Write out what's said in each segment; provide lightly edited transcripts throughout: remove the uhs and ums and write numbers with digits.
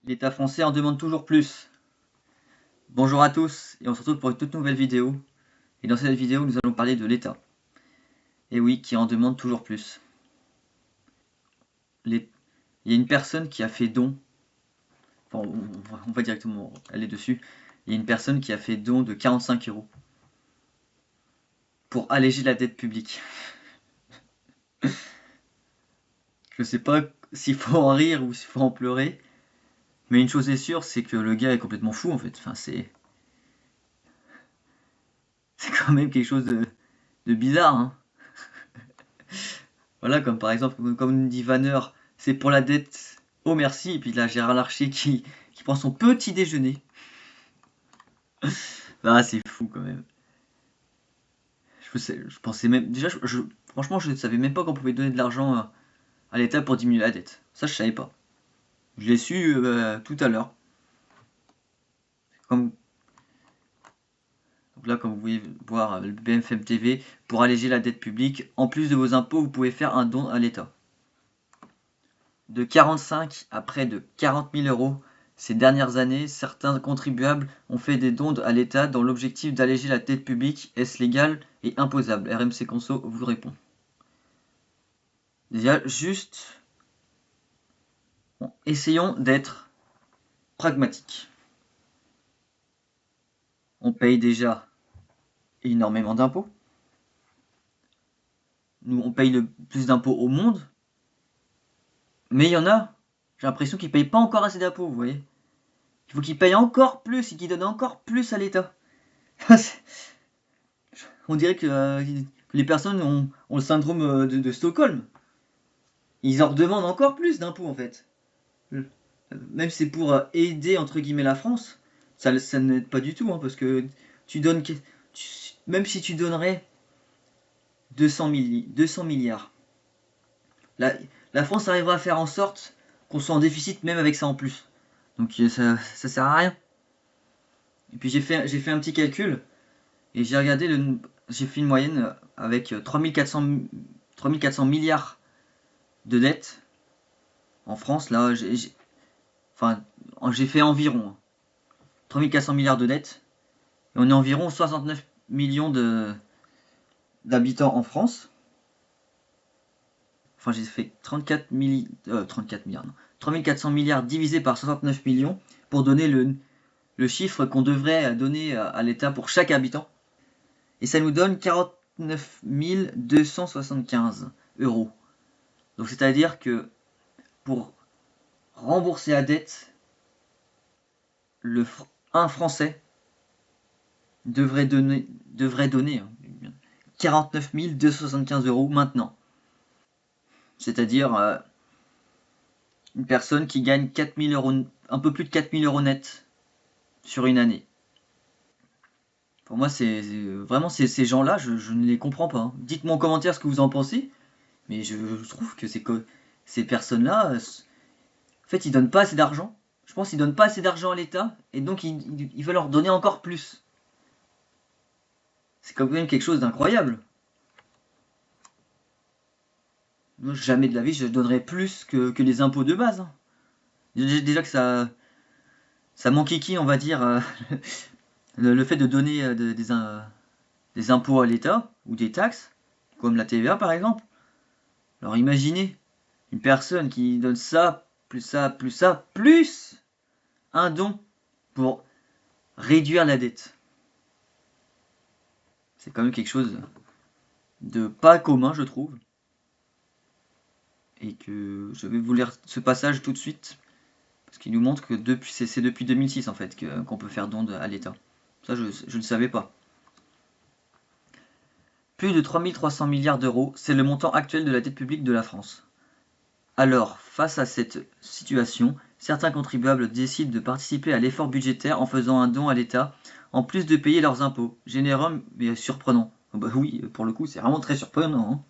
L'État français en demande toujours plus. Bonjour à tous et on se retrouve pour une toute nouvelle vidéo. Et dans cette vidéo, nous allons parler de l'État. Et oui, qui en demande toujours plus. Il y a une personne qui a fait don, enfin, on va directement aller dessus. Il y a une personne qui a fait don de 45 € pour alléger la dette publique. Je sais pas s'il faut en rire ou s'il faut en pleurer, mais une chose est sûre, c'est que le gars est complètement fou en fait. Enfin, c'est quand même quelque chose de bizarre, hein. Voilà, comme par exemple, comme dit Vanner, c'est pour la dette, oh merci, et puis là Gérard Larcher qui prend son petit déjeuner. Ah, c'est fou quand même. Je pensais même, déjà, franchement, je ne savais même pas qu'on pouvait donner de l'argent à l'État pour diminuer la dette. Ça, je savais pas. Je l'ai su tout à l'heure. Comme, donc là, comme vous pouvez voir, le BFM TV, pour alléger la dette publique, en plus de vos impôts, vous pouvez faire un don à l'État. De 45 à près de 40 000 € ces dernières années, certains contribuables ont fait des dons à l'État dans l'objectif d'alléger la dette publique. Est-ce légal et imposable? RMC Conso vous répond. Déjà, juste, bon, essayons d'être pragmatiques. On paye déjà énormément d'impôts. Nous, on paye le plus d'impôts au monde. Mais il y en a, j'ai l'impression qu'ils ne payent pas encore assez d'impôts, vous voyez. Il faut qu'ils payent encore plus et qu'ils donnent encore plus à l'État. On dirait que les personnes ont le syndrome de Stockholm. Ils en redemandent encore plus d'impôts en fait. Même si c'est pour aider entre guillemets la France, ça n'aide pas du tout, hein, parce que tu donnes, même si tu donnerais 200 milliards, la France arrivera à faire en sorte qu'on soit en déficit même avec ça en plus. Donc ça sert à rien. Et puis j'ai fait un petit calcul et j'ai fait une moyenne avec 3400 milliards de dettes en France. Là, j'ai fait environ 3400 milliards de dettes. Et on est environ 69 millions d'habitants en France. Enfin, j'ai fait 34 milliards, non, 3400 milliards divisé par 69 millions pour donner le chiffre qu'on devrait donner à l'État pour chaque habitant. Et ça nous donne 49 275 €. Donc c'est-à-dire que pour rembourser la dette, un Français devrait donner 49 275 € maintenant. C'est-à-dire une personne qui gagne 4 000 €, un peu plus de 4 000 € net sur une année. Pour moi, vraiment ces gens-là, je ne les comprends pas, hein. Dites-moi en commentaire ce que vous en pensez, mais je trouve que ces personnes-là, en fait, ils donnent pas assez d'argent. Je pense qu'ils donnent pas assez d'argent à l'État, et donc ils veulent leur donner encore plus. C'est quand même quelque chose d'incroyable. Moi, jamais de la vie, je donnerais plus que les impôts de base, hein. Déjà que ça m'enquiquine, on va dire, le fait de donner des impôts à l'État, ou des taxes, comme la TVA par exemple. Alors imaginez une personne qui donne ça, plus ça, plus ça, plus un don pour réduire la dette. C'est quand même quelque chose de pas commun, je trouve. Et que je vais vous lire ce passage tout de suite, parce qu'il nous montre que c'est depuis 2006 en fait qu'on peut faire don à l'État. Ça, je ne savais pas. Plus de 3300 milliards d'euros, c'est le montant actuel de la dette publique de la France. Alors, face à cette situation, certains contribuables décident de participer à l'effort budgétaire en faisant un don à l'État, en plus de payer leurs impôts. Généreux mais surprenant. Bah oui, pour le coup, c'est vraiment très surprenant, hein.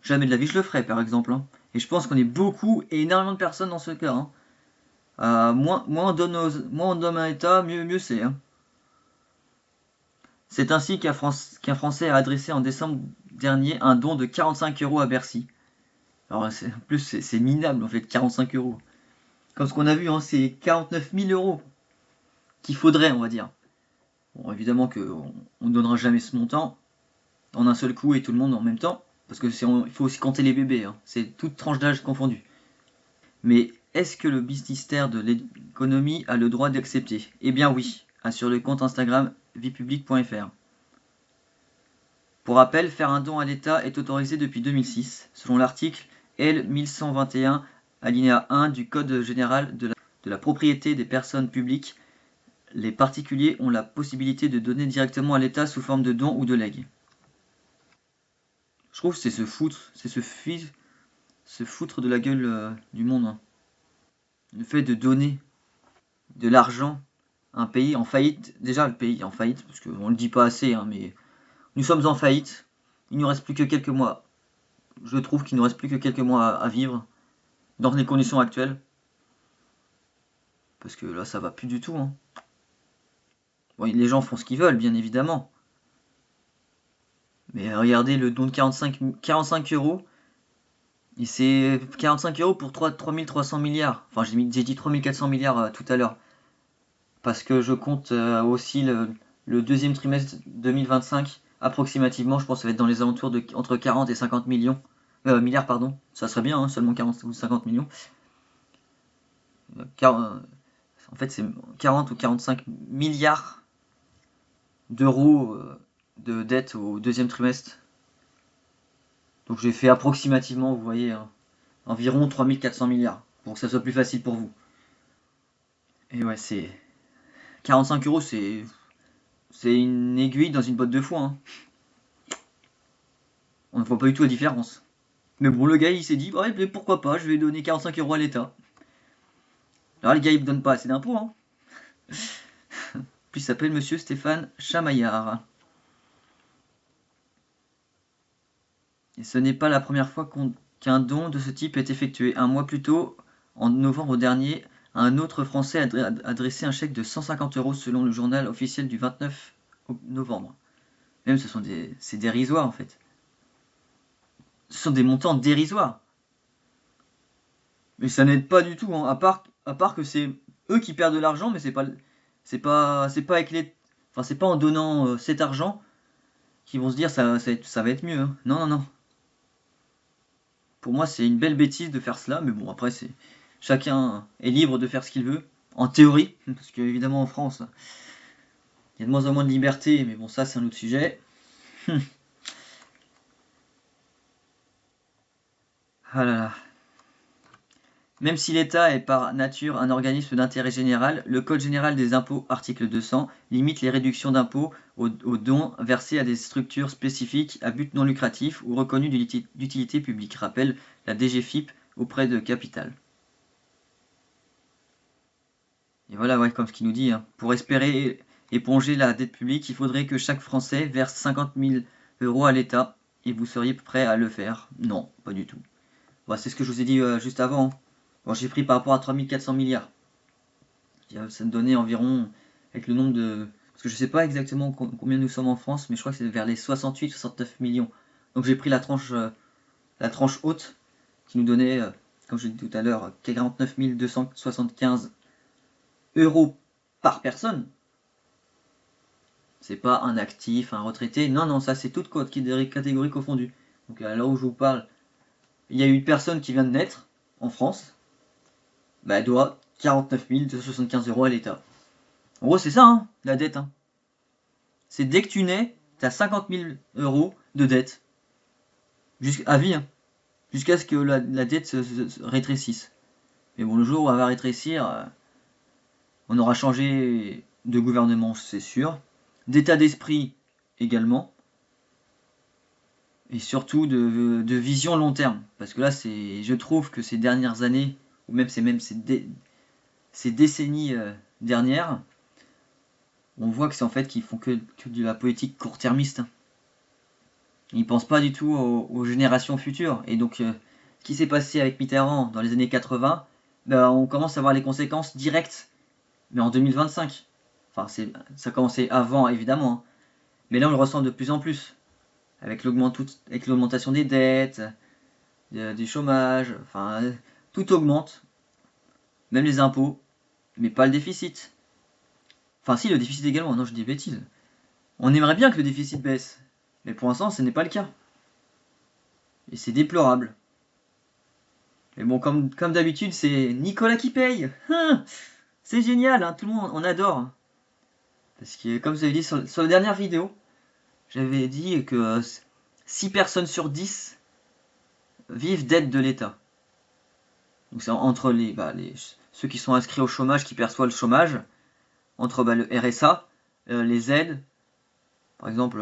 Jamais de la vie je le ferais, par exemple, hein. Et je pense qu'on est beaucoup et énormément de personnes dans ce cas, hein. Moins on donne à l'État, mieux c'est, hein. C'est ainsi qu'un Français a adressé en décembre dernier un don de 45 € à Bercy. Alors en plus c'est minable en fait, 45 €. Comme ce qu'on a vu, hein, c'est 49 000 euros qu'il faudrait, on va dire. Bon, évidemment qu'on ne donnera jamais ce montant en un seul coup et tout le monde en même temps, parce que il faut aussi compter les bébés, hein, c'est toute tranche d'âge confondue. Mais est-ce que le ministère de l'économie a le droit d'accepter? Eh bien oui, assure le compte Instagram viepublique.fr. Pour rappel, faire un don à l'État est autorisé depuis 2006, selon l'article L 1121 alinéa 1 du Code général de la propriété des personnes publiques. Les particuliers ont la possibilité de donner directement à l'État sous forme de dons ou de legs. Je trouve que c'est se foutre, se foutre de la gueule du monde, hein. Le fait de donner de l'argent à un pays en faillite, déjà le pays est en faillite, parce qu'on le dit pas assez, hein, mais nous sommes en faillite, il nous reste plus que quelques mois. Je trouve qu'il nous reste plus que quelques mois à vivre dans les conditions actuelles. Parce que là, ça va plus du tout, hein. Bon, les gens font ce qu'ils veulent, bien évidemment. Mais regardez le don de 45 euros. Et c'est 45 euros pour 3300 milliards. Enfin, j'ai dit 3400 milliards tout à l'heure. Parce que je compte aussi le deuxième trimestre 2025, approximativement. Je pense que ça va être dans les alentours de entre 40 et 50 millions. Milliards, pardon. Ça serait bien, hein, seulement 40 ou 50 millions. En fait, c'est 40 ou 45 milliards d'euros de dette au deuxième trimestre. Donc j'ai fait approximativement, vous voyez, hein, environ 3400 milliards, pour que ça soit plus facile pour vous. Et ouais, c'est 45 euros, c'est une aiguille dans une botte de foin, hein. On ne voit pas du tout la différence. Mais bon, le gars, il s'est dit, ouais, mais pourquoi pas, je vais donner 45 euros à l'État. Alors les gars, ils ne donnent pas assez d'impôts, hein. Puis il s'appelle Monsieur Stéphane Chamaillard. Et ce n'est pas la première fois qu'un don de ce type est effectué. Un mois plus tôt, en novembre dernier, un autre Français a adressé un chèque de 150 euros selon le journal officiel du 29 novembre. Même c'est dérisoire en fait. Ce sont des montants dérisoires. Mais ça n'aide pas du tout, hein, à part que c'est eux qui perdent de l'argent, mais c'est pas avec enfin c'est pas en donnant cet argent qu'ils vont se dire ça va être mieux, hein. Non, non, non. Pour moi, c'est une belle bêtise de faire cela, mais bon, après, chacun est libre de faire ce qu'il veut, en théorie, parce qu'évidemment en France, il y a de moins en moins de liberté, mais bon, ça, c'est un autre sujet. Ah là là. Même si l'État est par nature un organisme d'intérêt général, le Code général des impôts, article 200, limite les réductions d'impôts aux dons versés à des structures spécifiques à but non lucratif ou reconnues d'utilité publique, rappelle la DGFiP auprès de Capital. Et voilà, ouais, comme ce qu'il nous dit, hein. Pour espérer éponger la dette publique, il faudrait que chaque Français verse 50 000 euros à l'État. Et vous seriez prêt à le faire? Non, pas du tout. Bon, c'est ce que je vous ai dit juste avant, hein. Bon, j'ai pris par rapport à 3400 milliards. Ça me donnait environ, avec le nombre de... Parce que je ne sais pas exactement combien nous sommes en France, mais je crois que c'est vers les 68-69 millions. Donc j'ai pris la tranche haute, qui nous donnait, comme je l'ai dit tout à l'heure, 49 275 euros par personne. C'est pas un actif, un retraité. Non, non, ça c'est toute catégorie confondue. Donc à l'heure où je vous parle, il y a une personne qui vient de naître en France, bah, elle doit 49 275 euros à l'État. En gros, c'est ça, hein, la dette, hein. C'est dès que tu nais, tu as 50 000 euros de dette. À vie, hein. Jusqu'à ce que la dette se rétrécisse. Mais bon, le jour où elle va rétrécir, on aura changé de gouvernement, c'est sûr. D'état d'esprit également. Et surtout de vision long terme. Parce que là, je trouve que ces dernières années, ou même ces décennies dernières, on voit que c'est en fait qu'ils font que de la politique court-termiste, hein. Ils pensent pas du tout aux générations futures. Et donc, ce qui s'est passé avec Mitterrand dans les années 80, ben, on commence à voir les conséquences directes, mais en 2025. Enfin, ça a commencé avant, évidemment, hein. Mais là, on le ressent de plus en plus. Avec l'augmentation des dettes, du chômage, enfin, tout augmente. même les impôts, mais pas le déficit. Enfin si, le déficit également, non je dis des bêtises. On aimerait bien que le déficit baisse, mais pour l'instant ce n'est pas le cas. Et c'est déplorable. Mais bon, comme d'habitude, c'est Nicolas qui paye. C'est génial, hein, tout le monde, on adore. Parce que comme vous avez dit sur la dernière vidéo, j'avais dit que 6 personnes sur 10 vivent d'aide de l'État. Donc c'est entre ceux qui sont inscrits au chômage, qui perçoivent le chômage, entre le RSA, les aides, par exemple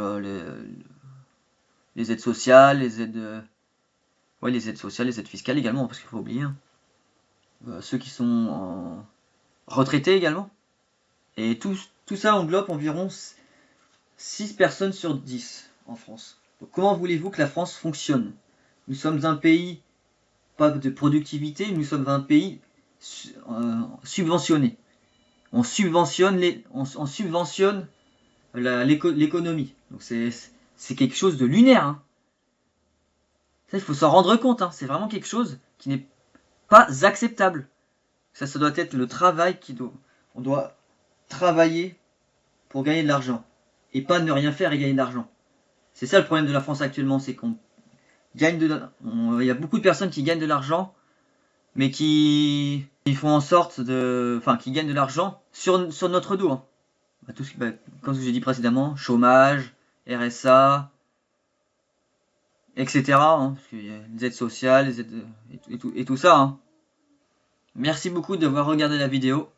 les aides sociales, les aides sociales, les aides fiscales également, parce qu'il faut oublier. Hein. Ceux qui sont retraités également. Et tout ça englobe environ 6 personnes sur 10 en France. Donc comment voulez-vous que la France fonctionne? Nous sommes un pays, pas de productivité, nous sommes un pays subventionné. On subventionne l'économie. Donc c'est quelque chose de lunaire. Hein. Ça, il faut s'en rendre compte. Hein. C'est vraiment quelque chose qui n'est pas acceptable. Ça doit être le travail on doit travailler pour gagner de l'argent. Et pas ne rien faire et gagner de l'argent. C'est ça le problème de la France actuellement, c'est qu'on gagne il y a beaucoup de personnes qui gagnent de l'argent, mais qui font en sorte qui gagnent de l'argent sur notre dos. Hein. Comme j'ai dit précédemment, chômage, RSA, etc. Hein, parce qu'il y a les aides sociales, les aides et tout ça. Hein. Merci beaucoup d'avoir regardé la vidéo.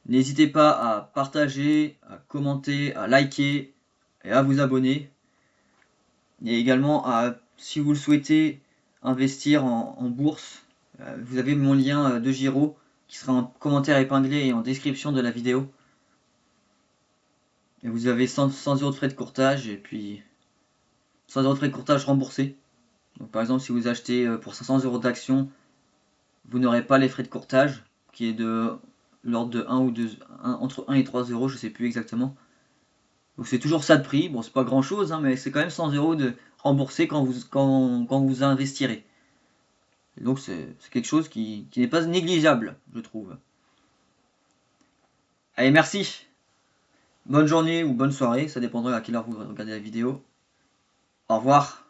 N'hésitez pas à partager, à commenter, à liker et à vous abonner. Et également, si vous le souhaitez, investir en bourse. Vous avez mon lien de Giro qui sera en commentaire épinglé et en description de la vidéo. Et vous avez 100 € de frais de courtage et puis 100 € de frais de courtage remboursés. Donc par exemple, si vous achetez pour 500 € d'actions, vous n'aurez pas les frais de courtage qui est de l'ordre de 1 entre 1 et 3 €, je ne sais plus exactement. Donc c'est toujours ça de prix. Bon, c'est pas grand chose, hein, mais c'est quand même 100 € de remboursé quand vous investirez. Et donc c'est quelque chose qui n'est pas négligeable, je trouve. Allez, merci. Bonne journée ou bonne soirée, ça dépendra à quelle heure vous regardez la vidéo. Au revoir.